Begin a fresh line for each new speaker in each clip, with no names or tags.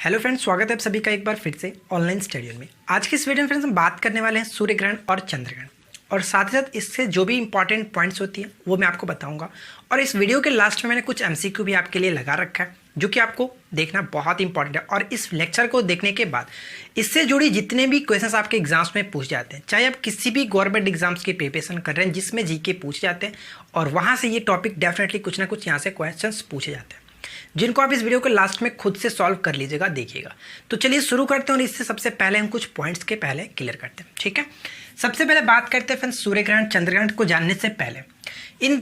Hello friends, स्वागत है आप सभी का एक बार फिर से ऑनलाइन स्टडी में। आज की इस वीडियो में फ्रेंड्स हम बात करने वाले हैं सूर्य ग्रहण और चंद्र ग्रहण, और साथ ही साथ इससे जो भी इंपॉर्टेंट पॉइंट्स होती हैं वो मैं आपको बताऊंगा। और इस वीडियो के लास्ट में मैंने कुछ एमसीक्यू भी आपके लिए लगा रखा है जो कि आपको देखना बहुत इंपॉर्टेंट है। और इस लेक्चर को देखने के बाद इससे जुड़ी जितने भी क्वेश्चंस आपके एग्जाम्स में पूछ जाते हैं, चाहे आप किसी भी गवर्नमेंट एग्जाम्स की प्रिपरेशन कर रहे हैं जिसमें जीके पूछ जाते हैं, और वहाँ से ये टॉपिक डेफिनेटली कुछ ना कुछ यहाँ से क्वेश्चन पूछे जाते हैं जिनको आप इस वीडियो के लास्ट में खुद से सॉल्व कर लीजिएगा, देखिएगा। तो चलिए शुरू करते हैं, और इससे सबसे पहले हम कुछ पॉइंट्स के पहले क्लियर करते हैं, ठीक है। सबसे पहले बात करते हैं फ्रेंड्स सूर्य ग्रहण चंद्र ग्रहण को जानने से पहले इन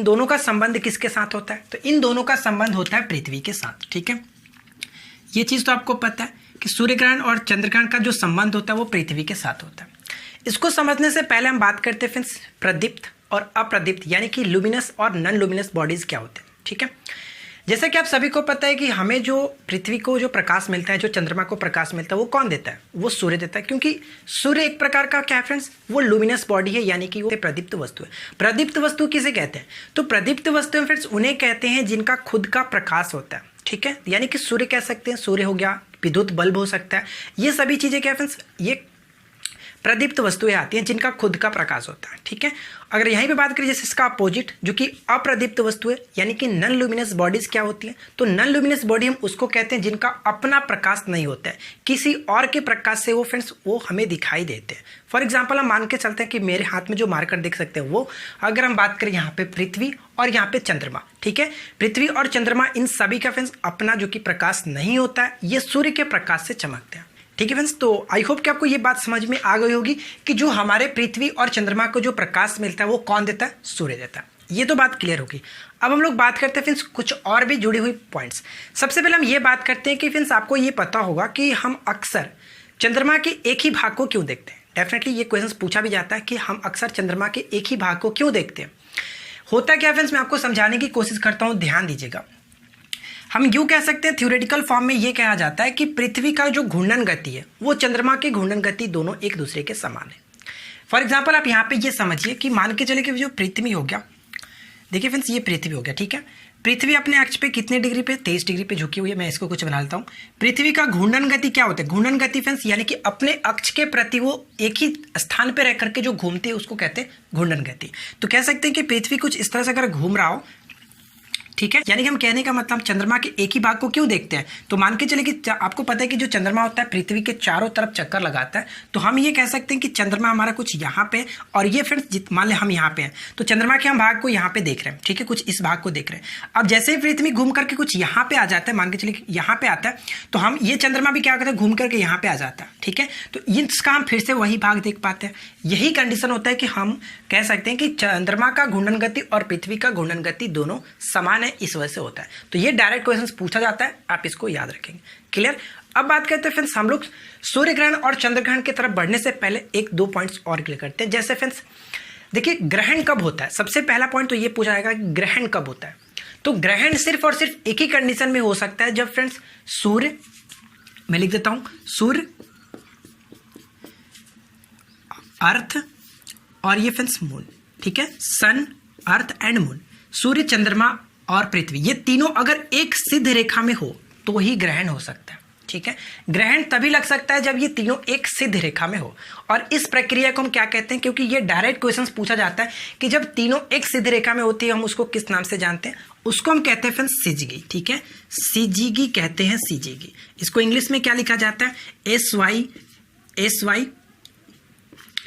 दोनों का संबंध किसके साथ होता है। तो इन दोनों का संबंध होता है पृथ्वी के साथ, ठीक है। ये चीज़ तो आपको पता है कि सूर्य ग्रहण और चंद्र ग्रहण का जो संबंध होता है वो पृथ्वी के साथ होता है। इसको समझने से पहले हम बात करते हैं फ्रेंड्स प्रदीप्त और अप्रदीप्त, यानी कि लुमिनस और नॉन लुमिनस बॉडीज क्या होते हैं, ठीक है। जैसे कि आप सभी को पता है कि हमें जो पृथ्वी को जो प्रकाश मिलता है, जो चंद्रमा को प्रकाश मिलता है, वो कौन देता है? वो सूर्य देता है, क्योंकि सूर्य एक प्रकार का क्या है फ्रेंड्स, वो लुमिनस बॉडी है, यानी कि वो प्रदीप्त वस्तु है। प्रदीप्त वस्तु किसे कहते हैं? तो प्रदीप्त वस्तु फ्रेंड्स उन्हें कहते हैं जिनका खुद का प्रकाश होता है, ठीक है। यानी कि सूर्य कह सकते हैं, सूर्य हो गया, विद्युत बल्ब हो सकता है, ये सभी चीज़ें क्या फ्रेंड्स, ये प्रदीप्त वस्तुएं आती हैं जिनका खुद का प्रकाश होता है, ठीक है। अगर यहीं पे बात करें जैसे इसका अपोजिट जो कि अप्रदीप्त वस्तुएं यानी कि नॉन लुमिनस बॉडीज क्या होती हैं, तो नॉन लुमिनस बॉडी हम उसको कहते हैं जिनका अपना प्रकाश नहीं होता है, किसी और के प्रकाश से वो फ्रेंड्स वो हमें दिखाई देते हैं। फॉर एग्जाम्पल हम मान के चलते हैं कि मेरे हाथ में जो मार्कर देख सकते हैं वो, अगर हम बात करें यहाँ पे पृथ्वी और यहाँ पे चंद्रमा, ठीक है। पृथ्वी और चंद्रमा इन सभी का फ्रेंड्स अपना जो कि प्रकाश नहीं होता है, ये सूर्य के प्रकाश से चमकते हैं, ठीक है फ्रेंड्स। तो आई होप कि आपको ये बात समझ में आ गई होगी कि जो हमारे पृथ्वी और चंद्रमा को जो प्रकाश मिलता है वो कौन देता है? सूर्य देता है। ये तो बात क्लियर होगी। अब हम लोग बात करते हैं फ्रेंड्स कुछ और भी जुड़ी हुई पॉइंट्स। सबसे पहले हम ये बात करते हैं कि फ्रेंड्स आपको ये पता होगा कि हम अक्सर चंद्रमा के एक ही भाग को क्यों देखते हैं। डेफिनेटली ये क्वेश्चन पूछा भी जाता है कि हम अक्सर चंद्रमा के एक ही भाग को क्यों देखते हैं। होता क्या फ्रेंड्स, मैं आपको समझाने की कोशिश करता हूँ, ध्यान दीजिएगा। हम यूँ कह सकते हैं, थ्योरेटिकल फॉर्म में ये कहा जाता है कि पृथ्वी का जो घूर्णन गति है वो चंद्रमा की घूर्णन गति दोनों एक दूसरे के समान है। फॉर एग्जांपल आप यहाँ पे ये समझिए कि मान के चले कि जो पृथ्वी हो गया, देखिए फ्रेंड्स ये पृथ्वी हो गया, ठीक है। पृथ्वी अपने अक्ष पे कितने डिग्री पे? 23 डिग्री पे झुकी हुई है। मैं इसको कुछ बना लेता हूँ। पृथ्वी का घूर्णन गति क्या होता है? घूर्णन गति फ्रेंड्स यानी कि अपने अक्ष के प्रति वो एक ही स्थान पे रह करके जो घूमते हैं उसको कहते हैं घूर्णन गति। तो कह सकते हैं कि पृथ्वी कुछ इस तरह से अगर घूम रहा हो, ठीक है, यानी कि हम कहने का मतलब चंद्रमा के एक ही भाग को क्यों देखते हैं। तो मान के चले कि आपको पता है कि जो चंद्रमा होता है पृथ्वी के चारों तरफ चक्कर लगाता है, तो हम ये कह सकते हैं कि चंद्रमा हमारा कुछ यहाँ पे, और ये फ्रेंड्स मान लें हम यहाँ पे हैं तो चंद्रमा के हम भाग को यहाँ पे देख रहे हैं, ठीक है, कुछ इस भाग को देख रहे हैं। अब जैसे ही पृथ्वी घूम करके कुछ यहाँ पे आ जाता है, मान के चलिए कि यहाँ पे आता है, तो हम ये चंद्रमा भी क्या करते हैं, घूम करके यहाँ पे आ जाता है, ठीक है। तो इसका हम फिर से वही भाग देख पाते हैं। यही कंडीशन होता है कि हम कह सकते हैं कि चंद्रमा का घूर्णन गति और पृथ्वी का घूर्णन गति दोनों समान है, इस वजह से होता है। तो ये डायरेक्ट क्वेश्चन पूछा जाता है, आप इसको याद रखेंगे, क्लियर। अब बात करते हैं फ्रेंड्स हम लोग सूर्य ग्रहण और चंद्र ग्रहण की तरफ बढ़ने से पहले एक दो पॉइंट्स और क्लियर करते हैं। जैसे फ्रेंड्स देखिए ग्रहण कब होता है, सबसे पहला पॉइंट तो ये पूछा जाएगा कि ग्रहण कब होता है। तो ग्रहण सिर्फ और सिर्फ एक ही कंडीशन में हो सकता है जब फ्रेंड्स सूर्य, मैं लिख देता हूं, सूर्य, अर्थ और ये फ्रेंड्स मून, ठीक है, सन, अर्थ एंड मून, सूर्य, चंद्रमा और पृथ्वी, ये तीनों अगर एक सिद्ध रेखा में हो तो ही ग्रहण हो सकता है, ठीक है। ग्रहण तभी लग सकता है जब ये तीनों एक सिद्ध रेखा में हो। और इस प्रक्रिया को हम क्या कहते हैं, क्योंकि ये डायरेक्ट क्वेश्चंस पूछा जाता है कि जब तीनों एक सिद्ध रेखा में होती है हम उसको किस नाम से जानते हैं, उसको हम कहते हैं फ्रेंड्स सिजगी, ठीक है, सिजगी कहते हैं, सिजगी। इसको इंग्लिश में क्या लिखा जाता है, SY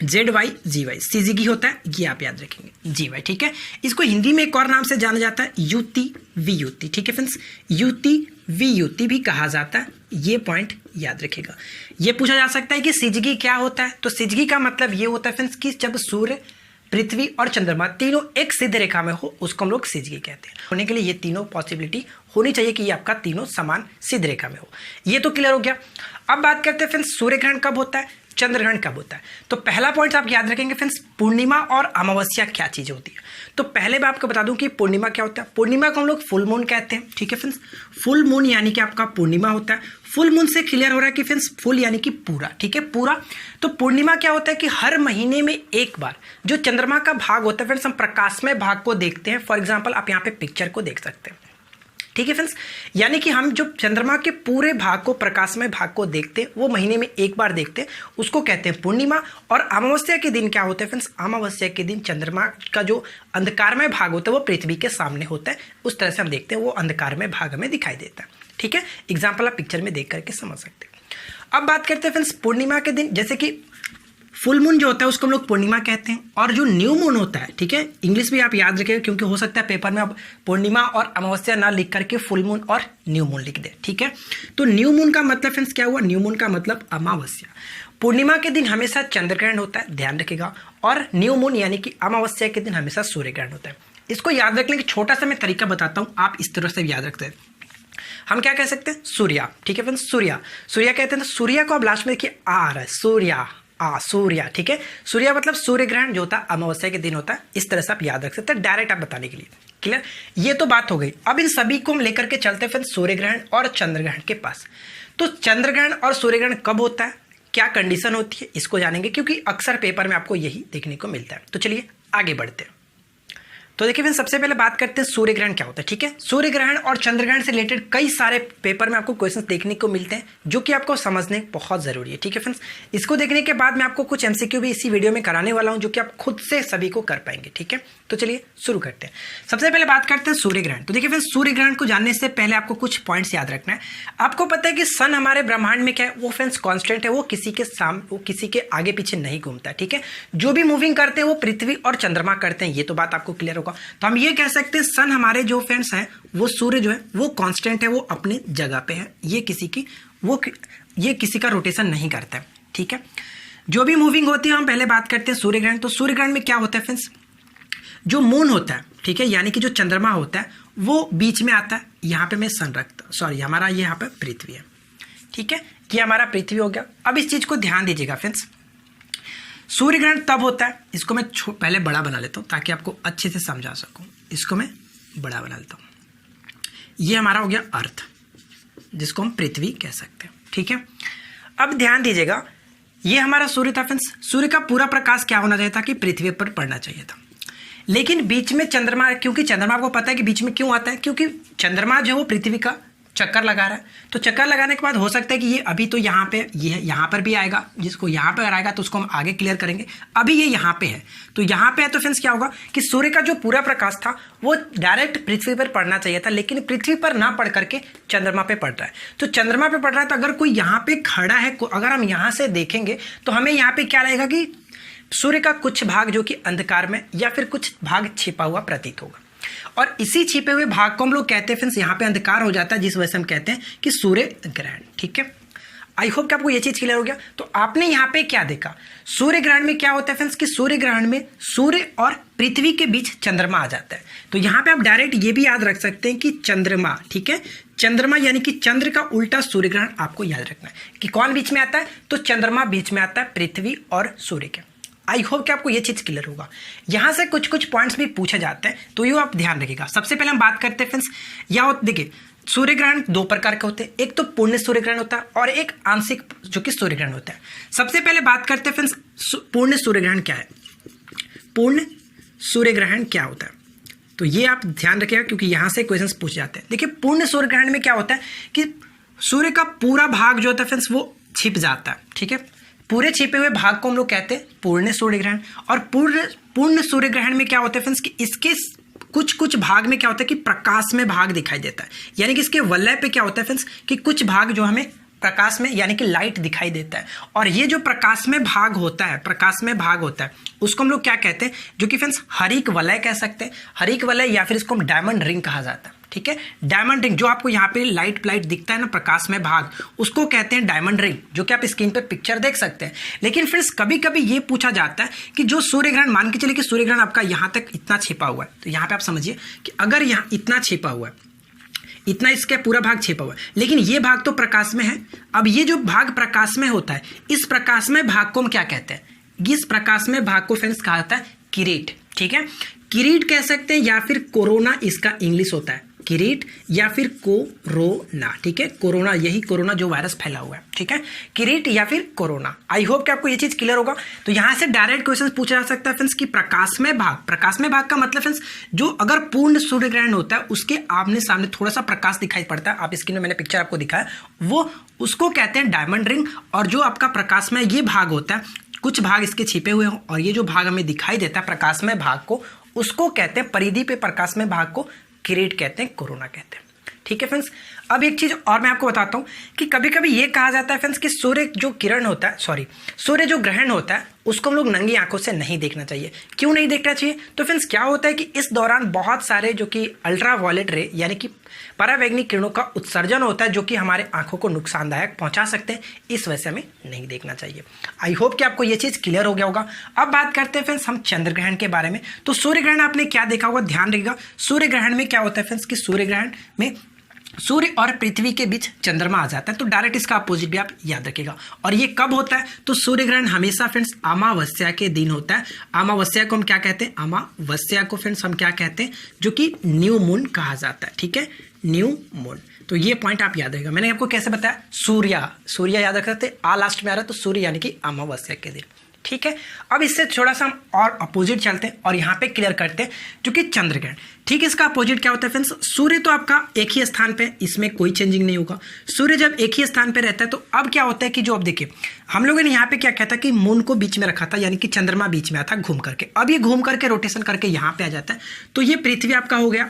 ZY GY, सिजगी होता है, ये आप याद रखेंगे, GY, ठीक है। इसको हिंदी में एक और नाम से जाना जाता है युति वियुति, ठीक है फ्रेंड्स, युति वियुति भी कहा जाता है, ये पॉइंट याद रखिएगा। ये पूछा जा सकता है कि सिजगी क्या होता है। तो सिजगी का मतलब ये होता है फ्रेंड्स कि जब सूर्य, पृथ्वी और चंद्रमा तीनों एक सिद्ध रेखा में हो उसको हम लोग सिजगी कहते हैं। होने के लिए ये तीनों पॉसिबिलिटी होनी चाहिए कि ये आपका तीनों समान सिद्ध रेखा में हो। ये तो क्लियर हो गया। अब बात करते हैं फ्रेंड्स सूर्य ग्रहण कब होता है, चंद्र ग्रहण कब होता है। तो पहला पॉइंट आप याद रखेंगे फ्रेंड्स, पूर्णिमा और अमावस्या क्या चीज होती है। तो पहले मैं आपको बता दूं कि पूर्णिमा क्या होता है। पूर्णिमा को हम लोग फुल मून कहते हैं, ठीक है फ्रेंड्स। फुल मून यानी कि आपका पूर्णिमा होता है। फुल मून से क्लियर हो रहा है कि फ्रेंड्स फुल यानी कि पूरा, ठीक है, पूरा। तो पूर्णिमा क्या होता है कि हर महीने में एक बार जो चंद्रमा का भाग होता है फ्रेंड्स, हम प्रकाशमय भाग को देखते हैं। फॉर एग्जाम्पल आप यहाँ पे पिक्चर को देख सकते हैं, ठीक है फ्रेंड्स, यानी कि हम जो चंद्रमा के पूरे भाग को, प्रकाशमय भाग को देखते हैं, वो महीने में एक बार देखते हैं, उसको कहते हैं पूर्णिमा। और अमावस्या के दिन क्या होता है फ्रेंड्स, अमावस्या के दिन चंद्रमा का जो अंधकारमय भाग होता है वो पृथ्वी के सामने होता है, उस तरह से हम देखते हैं, वो अंधकारमय भाग हमें दिखाई देता है। ठीक है, एग्जाम्पल आप पिक्चर में देख करके समझ सकते हैं। अब बात करते हैं फ्रेंड्स पूर्णिमा के दिन, जैसे कि फुल मून जो होता है उसको हम लोग पूर्णिमा कहते हैं, और जो न्यू मून होता है, ठीक है, इंग्लिश भी आप याद रखिएगा क्योंकि हो सकता है पेपर में आप पूर्णिमा और अमावस्या ना लिख करके फुल मून और न्यू मून लिख दे। ठीक है, तो न्यू मून का मतलब फ्रेंड्स क्या हुआ, न्यू मून का मतलब अमावस्या। पूर्णिमा के दिन हमेशा चंद्रग्रहण होता है, ध्यान रखिएगा, और न्यू मून यानी कि अमावस्या के दिन हमेशा सूर्य ग्रहण होता है। इसको याद रखने की छोटा सा मैं तरीका बताता हूँ, आप इस तरह से याद रखते हैं। हम क्या कह सकते हैं, सूर्या। ठीक है फ्रेंड्स, सूर्या, सूर्या कहते हैं, तो सूर्या को आप लास्ट में देखिए आ रहा है, सूर्या, सूर्या। ठीक है, सूर्य मतलब सूर्य ग्रहण जो होता है अमावस्या के दिन होता है, इस तरह से आप याद रख सकते हैं, डायरेक्ट आप बताने के लिए। क्लियर, ये तो बात हो गई। अब इन सभी को हम लेकर के चलते हैं फिर सूर्य ग्रहण और चंद्र ग्रहण के पास। तो चंद्र ग्रहण और सूर्य ग्रहण कब होता है, क्या कंडीशन होती है, इसको जानेंगे, क्योंकि अक्सर पेपर में आपको यही देखने को मिलता है। तो चलिए आगे बढ़ते हैं। तो देखिए फिर सबसे पहले बात करते हैं सूर्य ग्रहण क्या होता है। ठीक है, सूर्य ग्रहण और चंद्र ग्रहण से रिलेटेड कई सारे पेपर में आपको क्वेश्चंस देखने को मिलते हैं, जो कि आपको समझने बहुत जरूरी है। ठीक है फ्रेंड्स, इसको देखने के बाद मैं आपको कुछ एमसीक्यू भी इसी वीडियो में कराने वाला हूं, जो कि आप खुद से सभी को कर पाएंगे। ठीक है, तो चलिए शुरू करते हैं। सबसे पहले बात करते हैं सूर्य ग्रहण। तो देखिए फ्रेंड्स, सूर्य ग्रहण को जानने से पहले आपको कुछ पॉइंट्स याद रखना है। आपको पता है कि सन हमारे ब्रह्मांड में क्या है, वो फ्रेंड्स कॉन्स्टेंट है, वो किसी के आगे पीछे नहीं घूमता। ठीक है, जो भी मूविंग करते हैं वो पृथ्वी और चंद्रमा करते हैं, ये तो बात आपको क्लियर होगा। तो हम ये कह सकते हैं सन हमारे जो फ्रेंड्स हैं, वो सूर्य जो है वो कांस्टेंट है, वो अपनी जगह पे है, ये किसी का रोटेशन नहीं करता है। ठीक है, जो भी मूविंग होती है, हम पहले बात करते हैं सूर्य ग्रहण। तो सूर्य ग्रहण में क्या होता है फ्रेंड्स, जो मून होता है, ठीक है, यानी कि जो चंद्रमा होता है वो बीच में आता है। यहाँ पे मैं सन रखता हूँ, सॉरी हमारा ये यहाँ पे पृथ्वी है। ठीक है, ये हमारा पृथ्वी हो गया। अब इस चीज को ध्यान दीजिएगा फ्रेंड्स, सूर्य ग्रहण तब होता है, इसको मैं पहले बड़ा बना लेता हूँ ताकि आपको अच्छे से समझा सकूं। इसको मैं बड़ा बना लेता हूँ, ये हमारा हो गया अर्थ, जिसको हम पृथ्वी कह सकते हैं। ठीक है, अब ध्यान दीजिएगा, ये हमारा सूर्य था फ्रेंड्स। सूर्य का पूरा प्रकाश क्या होना चाहिए था, कि पृथ्वी पर पड़ना चाहिए था, लेकिन बीच में चंद्रमा, क्योंकि चंद्रमा आपको पता है कि बीच में क्यों आता है, क्योंकि चंद्रमा जो है वो पृथ्वी का चक्कर लगा रहा है। तो चक्कर लगाने के बाद हो सकता है कि ये अभी तो यहाँ पे, ये यहाँ पर भी आएगा, जिसको यहाँ पे आएगा तो उसको हम आगे क्लियर करेंगे। अभी ये यहाँ पे है, तो यहाँ पे है, तो फ्रेंड्स क्या होगा कि सूर्य का जो पूरा प्रकाश था वो डायरेक्ट पृथ्वी पर पड़ना चाहिए था, लेकिन पृथ्वी पर ना पड़ करके चंद्रमा पे पड़ रहा है। तो चंद्रमा पे पड़ रहा है, तो अगर कोई यहाँ पे खड़ा है, अगर हम यहाँ से देखेंगे तो हमें यहाँ पे क्या रहेगा कि सूर्य का कुछ भाग जो कि अंधकार में या फिर कुछ भाग छिपा हुआ प्रतीत होगा, और इसी छिपे हुए भाग को हम लोग कहते हैं फ्रेंड्स, यहाँ पे अंधकार हो जाता है, जिस वजह से हम कहते हैं कि सूर्य ग्रहण। ठीक है, आई होप कि आपको ये चीज क्लियर हो गया। तो आपने यहाँ पे क्या देखा, सूर्य ग्रहण में क्या होता है फ्रेंड्स, कि सूर्य ग्रहण में सूर्य और पृथ्वी के बीच चंद्रमा आ जाता है। तो यहाँ पे आप डायरेक्ट ये भी याद रख सकते हैं कि चंद्रमा, ठीक है, चंद्रमा यानी कि चंद्र का उल्टा सूर्य ग्रहण आपको याद रखना है कि कौन बीच में आता है, तो चंद्रमा बीच में आता है पृथ्वी और सूर्य के। आई होप कि आपको ये चीज क्लियर होगा। यहां से कुछ कुछ पॉइंट्स भी पूछे जाते हैं, तो ये आप ध्यान रखिएगा। सबसे पहले हम बात करते हैं फ्रेंड्स, देखिए सूर्य ग्रहण दो प्रकार के होते हैं, एक तो पूर्ण सूर्य ग्रहण होता है और एक आंशिक जो कि सूर्य ग्रहण होता है। सबसे पहले बात करते हैं फ्रेंड्स, पूर्ण सूर्य ग्रहण क्या है। पूर्ण सूर्य ग्रहण क्या होता है, तो ये आप ध्यान रखिएगा क्योंकि यहां से क्वेश्चंस पूछे जाते हैं। देखिए पूर्ण सूर्य ग्रहण में क्या होता है कि सूर्य का पूरा भाग जो होता है फ्रेंड्स वो छिप जाता है। ठीक है, पूरे छिपे हुए भाग को हम लोग कहते हैं पूर्ण सूर्य ग्रहण। और पूर्ण सूर्य ग्रहण में क्या होता है फ्रेंड्स कि इसके कुछ भाग में क्या होता है कि प्रकाश में भाग दिखाई देता है, यानी कि इसके वलय पे क्या होता है फ्रेंड्स कि कुछ भाग जो हमें प्रकाश में यानी कि लाइट दिखाई देता है। और ये जो प्रकाश में भाग होता है उसको हम लोग क्या कहते हैं, जो कि फ्रेंड्स हरिक वलय कह सकते हैं, हरिक वलय, या फिर इसको हम डायमंड रिंग कहा जाता है। ठीक है, डायमंड रिंग जो आपको यहाँ पे लाइट दिखता है ना प्रकाश में भाग, उसको कहते हैं डायमंड रिंग, जो कि आप स्क्रीन पे पिक्चर देख सकते हैं। लेकिन फ्रेंड्स कभी कभी ये पूछा जाता है कि जो सूर्य ग्रहण, मान के चलिए कि सूर्य ग्रहण आपका यहाँ तक इतना छिपा हुआ है, तो यहाँ पे आप समझिए कि अगर यहाँ इतना छिपा हुआ है, इतना इसका पूरा भाग छिपा हुआ है, लेकिन ये भाग तो प्रकाश में है। अब ये जो भाग प्रकाश में होता है, इस प्रकाश में भाग को हम क्या कहते हैं, इस प्रकाश में भाग को फ्रेंड्स कहा जाता है किरीट। ठीक है, किरीट कह सकते हैं या फिर कोरोना इसका इंग्लिश होता है। किरीट या फिर कोरोना। ठीक है, कोरोना, यही कोरोना जो वायरस फैला हुआ है। ठीक है, किरीट या फिर कोरोना। आई होप कि आपको ये चीज क्लियर होगा। तो यहां से डायरेक्ट क्वेश्चन पूछा जा सकता है फ्रेंड्स कि प्रकाशमय भाग, प्रकाशमय भाग का मतलब फ्रेंड्स जो अगर पूर्ण सूर्य ग्रहण होता है उसके आमने सामने थोड़ा सा प्रकाश दिखाई पड़ता है, आप स्क्रीन में मैंने पिक्चर आपको दिखाया, वो उसको कहते हैं डायमंड रिंग। और जो आपका प्रकाशमय ये भाग होता है, कुछ भाग इसके छिपे हुए हों और ये जो भाग हमें दिखाई देता है प्रकाशमय भाग को, उसको कहते हैं, परिधि पे प्रकाशमय भाग को किरीट कहते हैं, कोरोना कहते हैं। ठीक है फ्रेंड्स, अब एक चीज और मैं आपको बताता हूं कि कभी कभी ये कहा जाता है फ्रेंड्स कि सूर्य जो किरण होता है, सूर्य जो ग्रहण होता है उसको हम लोग नंगी आंखों से नहीं देखना चाहिए। क्यों नहीं देखना चाहिए? तो फ्रेंड्स क्या होता है कि इस दौरान बहुत सारे जो कि अल्ट्रा वायलेट रे यानी कि परावैंगनिक किरणों का उत्सर्जन होता है जो कि हमारे आंखों को नुकसानदायक पहुंचा सकते हैं, इस वजह से हमें नहीं देखना चाहिए। आई होप कि आपको ये चीज क्लियर हो गया होगा। अब बात करते हैं फ्रेंड्स हम चंद्र ग्रहण के बारे में। तो सूर्य ग्रहण आपने क्या देखा होगा, ध्यान रखिएगा। सूर्य ग्रहण में क्या होता है फ्रेंड्स कि सूर्य ग्रहण में सूर्य और पृथ्वी के बीच चंद्रमा आ जाता है, तो डायरेक्ट इसका अपोजिट भी आप याद रखिएगा। और ये कब होता है? तो सूर्य ग्रहण हमेशा फ्रेंड्स अमावस्या के दिन होता है। अमावस्या को हम क्या कहते हैं? अमावस्या को फ्रेंड्स हम क्या कहते हैं? जो कि न्यू मून कहा जाता है। ठीक है, न्यू मून। तो ये पॉइंट आप याद रखिएगा। मैंने आपको कैसे बताया? सूर्य याद रख सकते, आ लास्ट में आ रहा है तो सूर्य यानी कि अमावस्या के दिन। ठीक है, अब इससे थोड़ा सा हम और अपोजिट चलते हैं और यहाँ पे क्लियर करते हैं जो कि चंद्र ग्रहण। ठीक है, इसका अपोजिट क्या होता है फ्रेंड्स? सूर्य तो आपका एक ही स्थान पे, इसमें कोई चेंजिंग नहीं होगा। सूर्य जब एक ही स्थान पे रहता है तो अब क्या होता है कि जो अब देखिए हम लोगों ने यहाँ पे क्या किया था कि मून को बीच में रखा था, यानी कि चंद्रमा बीच में आता घूम करके। अब ये घूम करके रोटेशन करके यहाँ पे आ जाता है, तो ये पृथ्वी आपका हो गया,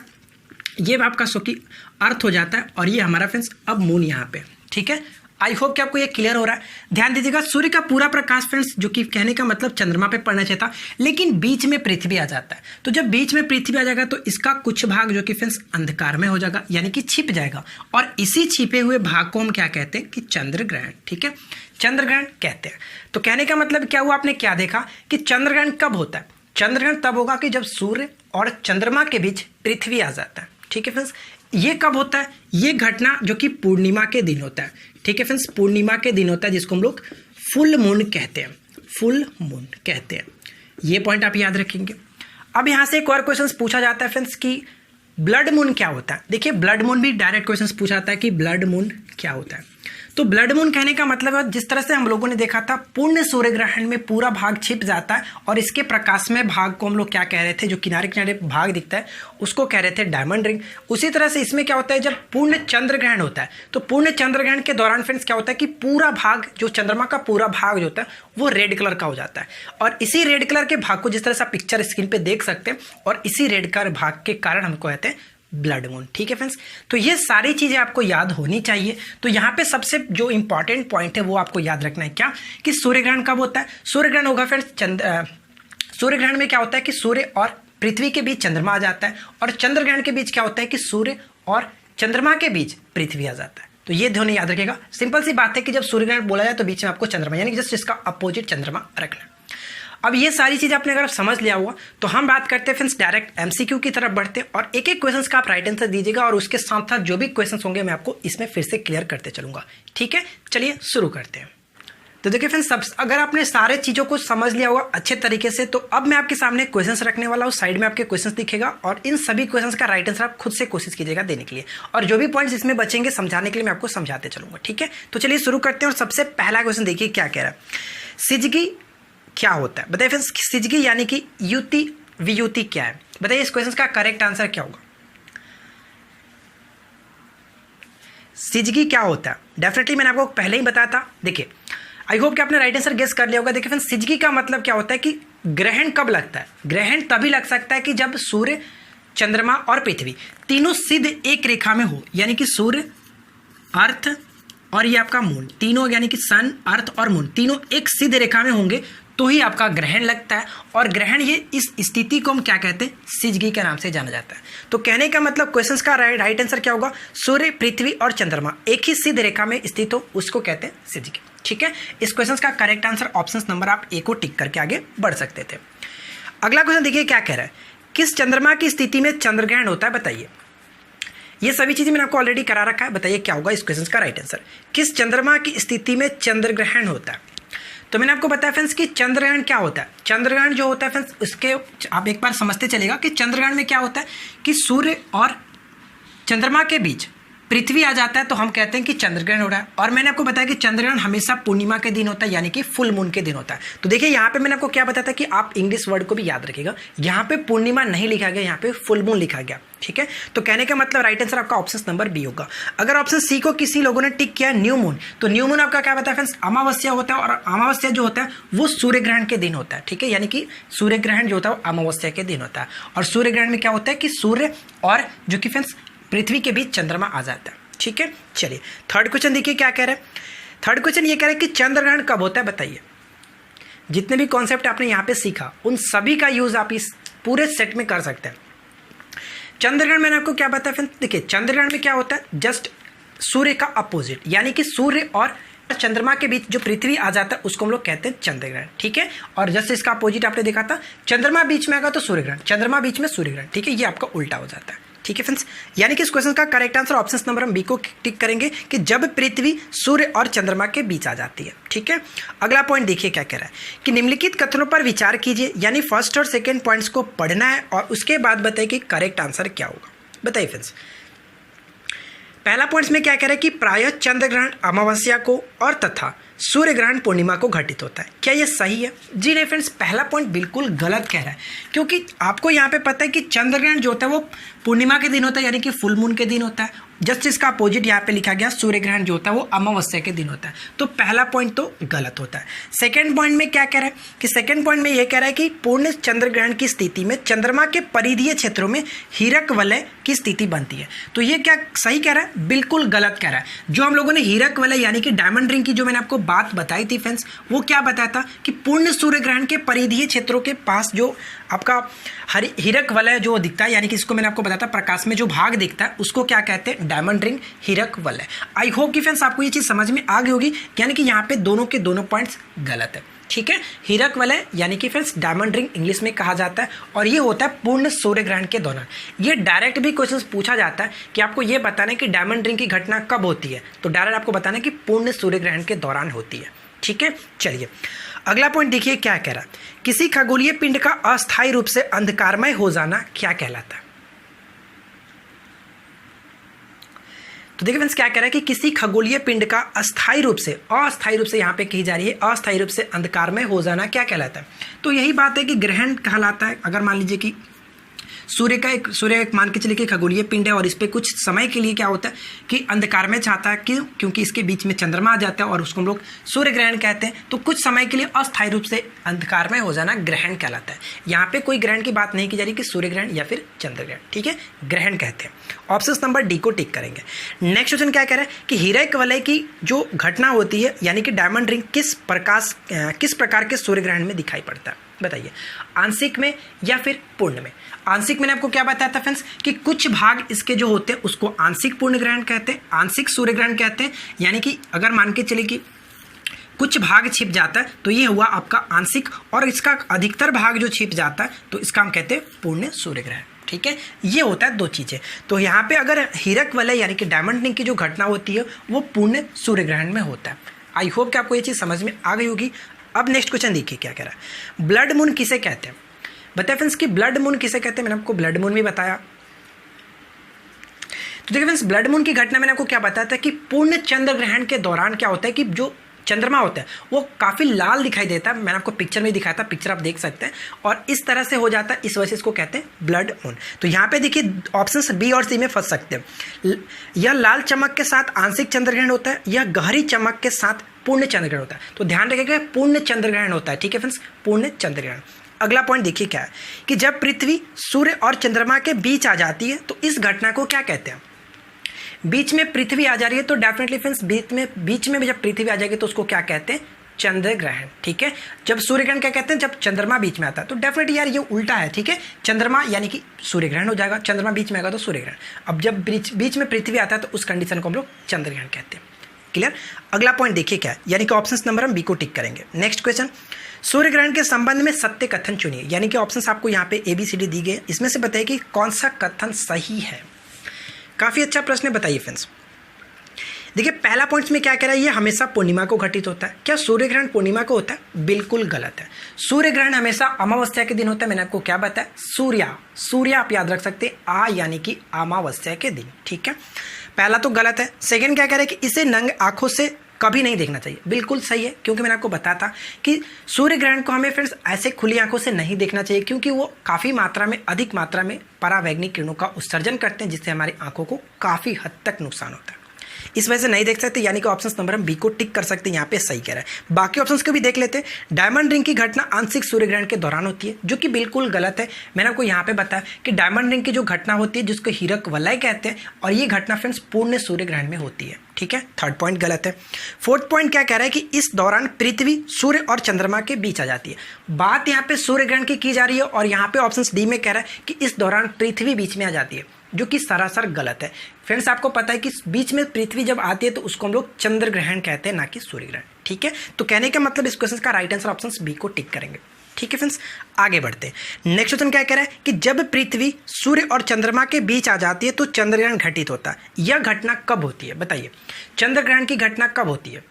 ये आपका सो कि अर्थ हो जाता है और ये हमारा फ्रेंड्स अब मून यहाँ पे। ठीक है, आई होप कि आपको ये क्लियर हो रहा है। ध्यान दीजिएगा, सूर्य का पूरा प्रकाश फ्रेंड्स जो कि कहने का मतलब चंद्रमा पे पड़ना चाहिए था, लेकिन बीच में पृथ्वी आ जाता है। तो जब बीच में पृथ्वी आ जाएगा तो इसका कुछ भाग जो कि फ्रेंड्स अंधकार में हो जाएगा, यानी कि छिप जाएगा, और इसी छिपे हुए भाग को हम क्या कहते हैं कि चंद्र ग्रहण। ठीक है, चंद्र ग्रहण कहते हैं। तो कहने का मतलब क्या हुआ, आपने क्या देखा कि चंद्र ग्रहण कब होता है? चंद्र ग्रहण तब होगा कि जब सूर्य और चंद्रमा के बीच पृथ्वी आ जाता है। ठीक है फ्रेंड्स, ये कब होता है? ये घटना जो कि पूर्णिमा के दिन होता है। ठीक है फ्रेंड्स, पूर्णिमा के दिन होता है जिसको हम लोग फुल मून कहते हैं, फुल मून कहते हैं। ये पॉइंट आप याद रखेंगे। अब यहां से एक और क्वेश्चन पूछा जाता है फ्रेंड्स कि ब्लड मून क्या होता है। देखिए, ब्लड मून भी डायरेक्ट क्वेश्चन पूछा जाता है कि ब्लड मून क्या होता है। तो ब्लड मून कहने का मतलब है जिस तरह से हम लोगों ने देखा था पूर्ण सूर्य ग्रहण में पूरा भाग छिप जाता है और इसके प्रकाशमय भाग को हम लोग क्या कह रहे थे, जो किनारे किनारे भाग दिखता है उसको कह रहे थे डायमंड रिंग। उसी तरह से इसमें क्या होता है, जब पूर्ण चंद्र ग्रहण होता है तो पूर्ण चंद्र ग्रहण के दौरान फ्रेंड्स क्या होता है कि पूरा भाग, जो चंद्रमा का पूरा भाग जो होता है वो रेड कलर का हो जाता है। और इसी रेड कलर के भाग को जिस तरह से आप पिक्चर स्क्रीन पे देख सकते हैं, और इसी रेड कलर भाग के कारण हमको कहते हैं ब्लड मून। ठीक है फ्रेंड्स, तो ये सारी चीजें आपको याद होनी चाहिए। तो यहाँ पे सबसे जो इंपॉर्टेंट पॉइंट है वो आपको याद रखना है क्या, कि सूर्य ग्रहण कब होता है? सूर्य ग्रहण होगा फ्रेंड्स सूर्य ग्रहण में क्या होता है कि सूर्य और पृथ्वी के बीच चंद्रमा आ जाता है, और चंद्र ग्रहण के बीच क्या होता है कि सूर्य और चंद्रमा के बीच पृथ्वी आ जाता है। तो ये दोनों याद रखिएगा। सिंपल सी बात है कि जब सूर्य ग्रहण बोला जाए तो बीच में आपको चंद्रमा, यानी कि जस्ट इसका अपोजिट चंद्रमा रखना। अब ये सारी चीज़ आपने अगर समझ लिया हुआ तो हम बात करते हैं फ्रेंड्स डायरेक्ट एमसीक्यू की तरफ बढ़ते हैं, और एक एक क्वेश्चंस का आप राइट आंसर दीजिएगा और उसके साथ साथ जो भी क्वेश्चंस होंगे मैं आपको इसमें फिर से क्लियर करते चलूंगा। ठीक है, चलिए शुरू करते हैं। तो देखिए फ्रेंड्स, अगर आपने सारे चीज़ों को समझ लिया होगा अच्छे तरीके से, तो अब मैं आपके सामने क्वेश्चंस रखने वाला हूँ। साइड में आपके क्वेश्चंस दिखेगा और इन सभी क्वेश्चंस का राइट आंसर आप खुद से कोशिश कीजिएगा देने के लिए, और जो भी पॉइंट्स इसमें बचेंगे समझाने के लिए मैं आपको समझाते चलूंगा। ठीक है, तो चलिए शुरू करते हैं। और सबसे पहला क्वेश्चन देखिए क्या कह रहा है, सिजगी क्या होता है? बताइए फ्रेंड्स, सिजगी यानी कि युति वियुति क्या है? बताइए इस क्वेश्चन का करेक्ट आंसर क्या होगा? सिजगी क्या होता है? डेफिनेटली मैंने आपको पहले ही बताया था। देखिए, आई होप कि आपने राइट आंसर गेस कर लिया होगा। देखिए फ्रेंड्स, सिजगी का मतलब क्या होता है कि ग्रहण कब लगता है? ग्रहण तभी लग सकता है कि जब सूर्य, चंद्रमा और पृथ्वी तीनों सिद्ध एक रेखा में हो, यानी कि सूर्य, अर्थ और ये आपका मून, तीनों यानी कि सन, अर्थ और मून तीनों एक सिद्ध रेखा में होंगे तो ही आपका ग्रहण लगता है। और ग्रहण, ये इस स्थिति को हम क्या कहते हैं? सिजगी के नाम से जाना जाता है। तो कहने का मतलब क्वेश्चंस का राइट आंसर क्या होगा? सूर्य, पृथ्वी और चंद्रमा एक ही सिद्ध रेखा में स्थित हो उसको कहते हैं सिजगी। ठीक है, इस क्वेश्चन का करेक्ट आंसर ऑप्शन नंबर आप ए को टिक करके आगे बढ़ सकते थे। अगला क्वेश्चन देखिए क्या कह रहा है, किस चंद्रमा की स्थिति में चंद्र ग्रहण होता है? बताइए। ये सभी चीजें मैंने आपको ऑलरेडी करा रखा है, बताइए क्या होगा इस क्वेश्चन का राइट आंसर। किस चंद्रमा की स्थिति में चंद्र ग्रहण होता है? तो मैंने आपको बताया फ्रेंड्स कि चंद्रग्रहण क्या होता है। चंद्रग्रहण जो होता है फ्रेंड्स, उसके आप एक बार समझते चलेगा कि चंद्रग्रहण में क्या होता है कि सूर्य और चंद्रमा के बीच पृथ्वी आ जाता है तो हम कहते हैं कि चंद्रग्रहण हो रहा है। और मैंने आपको बताया कि चंद्रग्रहण हमेशा पूर्णिमा के दिन होता है, यानी कि फुल मून के दिन होता है। तो देखिए यहाँ पे मैंने आपको क्या बताया था कि आप इंग्लिश वर्ड को भी याद रखिएगा। यहाँ पे पूर्णिमा नहीं लिखा गया, यहाँ पे फुल मून लिखा गया, ठीक है। तो कहने का मतलब राइट आंसर आपका ऑप्शन नंबर बी होगा। अगर ऑप्शन सी को किसी लोगों ने टिक किया न्यू मून, तो न्यू मून आपका क्या बताया फ्रेंड्स, अमावस्या होता है। और अमावस्या जो होता है वो सूर्य ग्रहण के दिन होता है, ठीक है। यानी कि सूर्य ग्रहण जो होता है वो अमावस्या के दिन होता है। और सूर्य ग्रहण में क्या होता है कि सूर्य और जो कि फ्रेंड्स पृथ्वी के बीच चंद्रमा आ जाता है, ठीक है। चलिए थर्ड क्वेश्चन देखिए क्या कह रहा है। थर्ड क्वेश्चन ये कह रहा है कि चंद्रग्रहण कब होता है, बताइए। जितने भी कॉन्सेप्ट आपने यहाँ पे सीखा उन सभी का यूज आप इस पूरे सेट में कर सकते हैं। चंद्रग्रहण मैंने आपको क्या बताया फ्रेंड्स, देखिए चंद्रग्रहण में क्या होता है, जस्ट सूर्य का अपोजिट, यानी कि सूर्य और चंद्रमा के बीच जो पृथ्वी आ जाता है उसको हम लोग कहते हैं चंद्रग्रहण, ठीक है। और जस्ट इसका अपोजिट आपने देखा था, चंद्रमा बीच में आएगा तो सूर्यग्रहण, चंद्रमा बीच में सूर्यग्रहण, ठीक है। ये आपका उल्टा हो जाता है, ठीक है फ्रेंड्स। यानी कि इस क्वेश्चन का करेक्ट आंसर ऑप्शन नंबर हम बी को टिक करेंगे कि जब पृथ्वी सूर्य और चंद्रमा के बीच आ जाती है, ठीक है। अगला पॉइंट देखिए क्या कह रहा है कि निम्नलिखित कथनों पर विचार कीजिए, यानी फर्स्ट और सेकंड पॉइंट्स को पढ़ना है और उसके बाद बताइए कि करेक्ट आंसर क्या होगा। बताइए फ्रेंड्स, पहला पॉइंट में क्या कह रहा है कि प्रायः चंद्रग्रहण अमावस्या को और तथा सूर्य ग्रहण पूर्णिमा को घटित होता है। क्या ये सही है? जी नहीं फ्रेंड्स, पहला पॉइंट बिल्कुल गलत कह रहा है, क्योंकि आपको यहाँ पे पता है कि चंद्रग्रहण जो होता है वो पूर्णिमा के दिन होता है, यानी कि फुल मून के दिन होता है। जस्ट इसका अपोजिट यहाँ पे लिखा गया, सूर्य ग्रहण जो होता है वो अमावस्या के दिन होता है। तो पहला पॉइंट तो गलत होता है। सेकेंड पॉइंट में क्या कह रहा है कि सेकेंड पॉइंट में ये कह रहा है कि पूर्ण चंद्रग्रहण की स्थिति में चंद्रमा के परिधीय क्षेत्रों में हीरक वलय की स्थिति बनती है। तो ये क्या सही कह रहा है? बिल्कुल गलत कह रहा है। जो हम लोगों ने हीरक वलय यानी कि डायमंड रिंग की जो मैंने आपको बात बताई थी फ्रेंड्स, वो क्या बताया था कि पूर्ण सूर्य ग्रहण के परिधीय क्षेत्रों के पास जो आपका हीरक वलय जो दिखता है, यानी कि इसको मैंने आपको बताया था प्रकाश में जो भाग दिखता है उसको क्या कहते हैं? डायमंड रिंग, हीरक वलय। आई होप कि फ्रेंड्स आपको ये चीज़ समझ में आ गई होगी, यानी कि यहाँ पे दोनों के दोनों पॉइंट्स गलत है, ठीक है। हीरक वलय यानी कि फ्रेंड्स डायमंड रिंग इंग्लिश में कहा जाता है और ये होता है पूर्ण सूर्य ग्रहण के दौरान। ये डायरेक्ट भी क्वेश्चन पूछा जाता है कि आपको ये बताना है कि डायमंड रिंग की घटना कब होती है, तो डायरेक्ट आपको बताना है कि पूर्ण सूर्य ग्रहण के दौरान होती है, ठीक है। चलिए अगला पॉइंट देखिए क्या कह रहा है, किसी खगोलीय पिंड का अस्थायी रूप से अंधकारमय हो जाना क्या कहलाता है? तो देखिए फ्रेंड्स क्या कह रहा है कि किसी खगोलीय पिंड का अस्थायी रूप से यहाँ पे कही जा रही है, अस्थायी रूप से अंधकारमय हो जाना क्या कहलाता है? तो यही बात है कि ग्रहण कहलाता है। अगर मान लीजिए कि सूर्य एक मान के चलिए कि खगोलीय पिंड है और इस पर कुछ समय के लिए क्या होता है कि अंधकार में छाता है, क्यों? क्योंकि इसके बीच में चंद्रमा आ जाता है और उसको हम लोग सूर्य ग्रहण कहते हैं। तो कुछ समय के लिए अस्थायी रूप से अंधकार में हो जाना ग्रहण कहलाता है। यहाँ पे कोई ग्रहण की बात नहीं की जा रही कि सूर्य ग्रहण या फिर चंद्र ग्रहण, ठीक है, ग्रहण कहते हैं। ऑप्शन नंबर डी को टिक करेंगे। नेक्स्ट क्वेश्चन क्या कह रहा है कि हीरक वलय की जो घटना होती है यानी कि डायमंड रिंग किस प्रकार के सूर्य ग्रहण में दिखाई पड़ता है? बताइए, आंशिक में या फिर पूर्ण में? आंशिक मैंने आपको क्या बताया था फ्रेंड्स कि कुछ भाग इसके जो होते हैं उसको आंशिक पूर्ण ग्रहण कहते हैं, आंशिक सूर्य ग्रहण कहते हैं। यानी कि अगर मान के चले कि कुछ भाग छिप जाता है तो ये हुआ आपका आंशिक, और इसका अधिकतर भाग जो छिप जाता है तो इसका हम कहते हैं पूर्ण सूर्य ग्रहण, ठीक है। ये होता है दो चीज़ें। तो यहाँ पे अगर हीरक वलय यानी कि डायमंड रिंग की जो घटना होती है वो पूर्ण सूर्य ग्रहण में होता है। आई होप कि आपको ये चीज़ समझ में आ गई होगी। अब नेक्स्ट क्वेश्चन देखिए क्या कह रहा है, ब्लड मून किसे कहते हैं? बताए फ्रेंड्स कि ब्लड मून किसे कहते हैं? मैंने आपको ब्लड मून भी बताया। तो देखिए फ्रेंड्स, ब्लड मून की घटना मैंने आपको क्या बताया था कि पूर्ण चंद्र ग्रहण के दौरान क्या होता है कि जो चंद्रमा होता है वो काफ़ी लाल दिखाई देता है। मैंने आपको पिक्चर में दिखाया था, पिक्चर आप देख सकते हैं, और इस तरह से हो जाता है, इस वजह से इसको कहते हैं ब्लड मून। तो यहाँ पे देखिए ऑप्शंस बी और सी में फंस सकते हैं। यह लाल चमक के साथ आंशिक चंद्रग्रहण होता है, यह गहरी चमक के साथ पूर्ण चंद्रग्रहण होता है। तो ध्यान रखिएगा पूर्ण चंद्रग्रहण होता है, ठीक है फ्रेंड्स, पूर्ण चंद्रग्रहण। अगला पॉइंट देखिए क्या है कि जब पृथ्वी सूर्य और चंद्रमा के बीच आ जाती है तो इस घटना को क्या कहते हैं? बीच में पृथ्वी आ जा रही है तो डेफिनेटली फ्रेंड्स बीच में जब पृथ्वी आ जाएगी तो उसको क्या कहते हैं? चंद्र ग्रहण, ठीक है। जब सूर्य ग्रहण क्या कहते हैं? जब चंद्रमा बीच में आता है। तो डेफिनेटली यार ये उल्टा है, ठीक है। चंद्रमा यानी कि सूर्य ग्रहण हो जाएगा, चंद्रमा बीच में आएगा तो सूर्य ग्रहण। अब जब बीच में पृथ्वी आता है तो उस कंडीशन को हम लोग चंद्र ग्रहण कहते हैं। क्लियर? अगला पॉइंट देखिए क्या है, यानी कि ऑप्शन नंबर हम बी को टिक करेंगे। नेक्स्ट क्वेश्चन, सूर्य ग्रहण के संबंध में सत्य कथन चुनिए। यानी कि ऑप्शंस आपको यहाँ पे ABCD दी गए, इसमें से बताइए कि कौन सा कथन सही है। काफ़ी अच्छा प्रश्न है, बताइए फ्रेंड्स। देखिए पहला पॉइंट में क्या कह रहा है, ये हमेशा पूर्णिमा को घटित होता है। क्या सूर्य ग्रहण पूर्णिमा को होता है? बिल्कुल गलत है। सूर्य ग्रहण हमेशा अमावस्या के दिन होता है। मैंने आपको क्या बताया, सूर्य आप याद रख सकते हैं, आ यानी कि अमावस्या के दिन, ठीक है। पहला तो गलत है। सेकंड क्या कह रहा है कि इसे नंगे आंखों से कभी नहीं देखना चाहिए। बिल्कुल सही है, क्योंकि मैंने आपको बताया था कि सूर्य ग्रहण को हमें फ्रेंड्स ऐसे खुली आंखों से नहीं देखना चाहिए, क्योंकि वो काफ़ी मात्रा में, अधिक मात्रा में परावैंगनिक किरणों का उत्सर्जन करते हैं, जिससे हमारी आंखों को काफ़ी हद तक नुकसान होता है। इस वजह से नहीं देख सकते, यानी कि ऑप्शन नंबर हम बी को टिक कर सकते हैं, यहाँ पे सही कह रहा है। बाकी ऑप्शंस को भी देख लेते हैं। डायमंड रिंग की घटना आंशिक सूर्य ग्रहण के दौरान होती है, जो कि बिल्कुल गलत है। मैंने आपको यहाँ पे बताया कि डायमंड रिंग की जो घटना होती है, जिसको हीरक वलय कहते हैं, और ये घटना फ्रेंड्स पूर्ण सूर्य ग्रहण में होती है, ठीक है। थर्ड पॉइंट गलत है। फोर्थ पॉइंट क्या कह रहा है कि इस दौरान पृथ्वी सूर्य और चंद्रमा के बीच आ जाती है। बात यहाँ पे सूर्य ग्रहण की जा रही है, और यहाँ पे ऑप्शन डी में कह रहा है कि इस दौरान पृथ्वी बीच में आ जाती है, जो कि सरासर गलत है। फ्रेंड्स आपको पता है कि बीच में पृथ्वी जब आती है तो उसको हम लोग चंद्र ग्रहण कहते हैं, ना कि सूर्य ग्रहण, ठीक है। तो कहने का मतलब इस क्वेश्चन का राइट आंसर ऑप्शन बी को टिक करेंगे, ठीक है फ्रेंड्स। आगे बढ़ते हैं। नेक्स्ट क्वेश्चन क्या कह रहा है कि जब पृथ्वी सूर्य और चंद्रमा के बीच आ जाती है तो चंद्र ग्रहण घटित होता है। यह घटना कब होती है, बताइए। चंद्र ग्रहण की घटना कब होती है?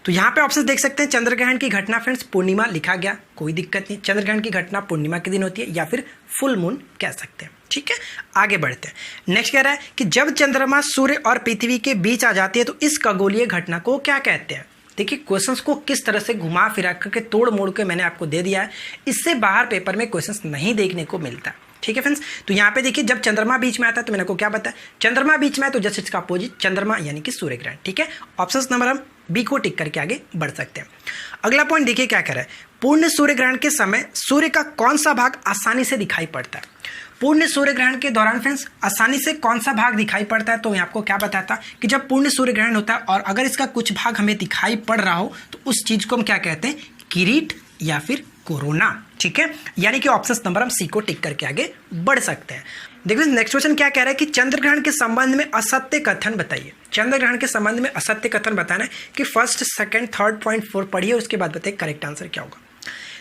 तो यहाँ पे ऑप्शन देख सकते हैं। चंद्र ग्रहण की घटना फ्रेंड्स पूर्णिमा लिखा गया, कोई दिक्कत नहीं। चंद्र ग्रहण की घटना पूर्णिमा के दिन होती है, या फिर फुल मून कह सकते हैं, ठीक है। आगे बढ़ते हैं। नेक्स्ट कह रहा है कि जब चंद्रमा सूर्य और पृथ्वी के बीच आ जाती है तो इस खगोलीय घटना को क्या कहते हैं? देखिए क्वेश्चंस को किस तरह से घुमा फिरा करके तोड़ मोड़ के मैंने आपको दे दिया है। इससे बाहर पेपर में क्वेश्चंस नहीं देखने को मिलता, ठीक है फ्रेंड्स। तो यहाँ पे देखिए, जब चंद्रमा बीच में आता है तो मैंने आपको क्या बताया, चंद्रमा बीच में है तो जस्ट इसका अपोजिट चंद्रमा यानी कि सूर्य ग्रहण, ठीक है। ऑप्शन नंबर हम बी को टिक करके आगे बढ़ सकते हैं। अगला पॉइंट देखिए क्या कह रहा है, पूर्ण सूर्य ग्रहण के समय सूर्य का कौन सा भाग आसानी से दिखाई पड़ता है? पूर्ण सूर्य ग्रहण के दौरान फ्रेंड्स आसानी से कौन सा भाग दिखाई पड़ता है? तो मैं आपको क्या बताया था कि जब पूर्ण सूर्य ग्रहण होता है और अगर इसका कुछ भाग हमें दिखाई पड़ रहा हो तो उस चीज को हम क्या कहते हैं, किरीट या फिर कोरोना, ठीक है। यानी कि ऑप्शन नंबर हम सी को टिक करके आगे बढ़ सकते हैं। देखिए नेक्स्ट क्वेश्चन क्या कह रहा है कि चंद्र ग्रहण के संबंध में असत्य कथन बताइए। चंद्र ग्रहण के संबंध में असत्य कथन बताना है कि फर्स्ट, सेकंड, थर्ड पॉइंट 4 पढ़िए, उसके बाद बताइए करेक्ट आंसर क्या होगा।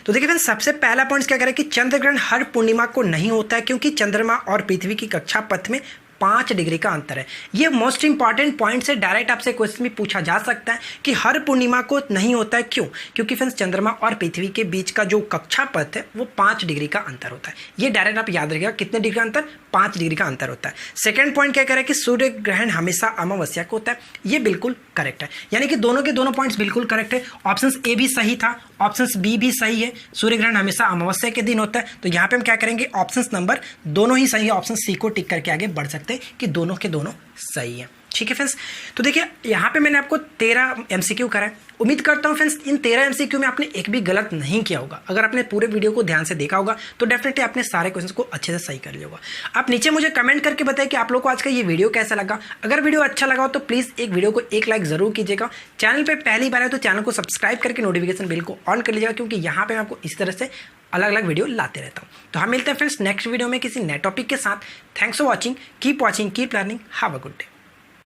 तो देखिए फ्रेंड्स, सबसे पहला पॉइंट क्या कह रहा है कि चंद्र ग्रहण हर पूर्णिमा को नहीं होता है, क्योंकि चंद्रमा और पृथ्वी की कक्षा पथ में 5 डिग्री का अंतर है। ये मोस्ट इंपॉर्टेंट पॉइंट से डायरेक्ट आपसे क्वेश्चन में पूछा जा सकता है कि हर पूर्णिमा को नहीं होता है। क्यों? क्योंकि फ्रेंड्स चंद्रमा और पृथ्वी के बीच का जो कक्षा पथ है वो 5 डिग्री का अंतर होता है। ये डायरेक्ट आप याद रखिएगा, कितने डिग्री का अंतर? 5 डिग्री का अंतर होता है। सेकंड पॉइंट क्या कह रहा है कि सूर्य ग्रहण हमेशा अमावस्या को होता है। ये बिल्कुल करेक्ट है, यानी कि दोनों के दोनों पॉइंट्स बिल्कुल करेक्ट है। ऑप्शन ए भी सही था, ऑप्शन बी भी सही है। सूर्य ग्रहण हमेशा अमावस्या के दिन होता है। तो यहाँ पे हम क्या करेंगे, ऑप्शन नंबर दोनों ही सही है, ऑप्शन सी को टिक करके आगे बढ़ सकते हैं कि दोनों के दोनों सही है, ठीक है फ्रेंड्स। तो देखिए यहाँ पे मैंने आपको 13 एमसीक्यू करा है। उम्मीद करता हूँ फ्रेंड्स इन 13 एमसीक्यू में आपने एक भी गलत नहीं किया होगा। अगर आपने पूरे वीडियो को ध्यान से देखा होगा तो डेफिनेटली आपने सारे क्वेश्चंस को अच्छे से सही कर लिया होगा। आप नीचे मुझे कमेंट करके बताइए कि आप लोग को आज का ये वीडियो कैसा लगा। अगर वीडियो अच्छा लगा हो तो प्लीज़ एक वीडियो को एक लाइक जरूर कीजिएगा। चैनल पर पहली बार है तो चैनल को सब्सक्राइब करके नोटिफिकेशन बिल को ऑन कर लीजिएगा, क्योंकि यहाँ पर मैं आपको इस तरह से अलग अलग वीडियो लाते रहता हूँ। तो हम मिलते हैं फ्रेंड्स नेक्स्ट वीडियो में किसी नए टॉपिक के साथ। Thanks for watching, keep learning, have a good day.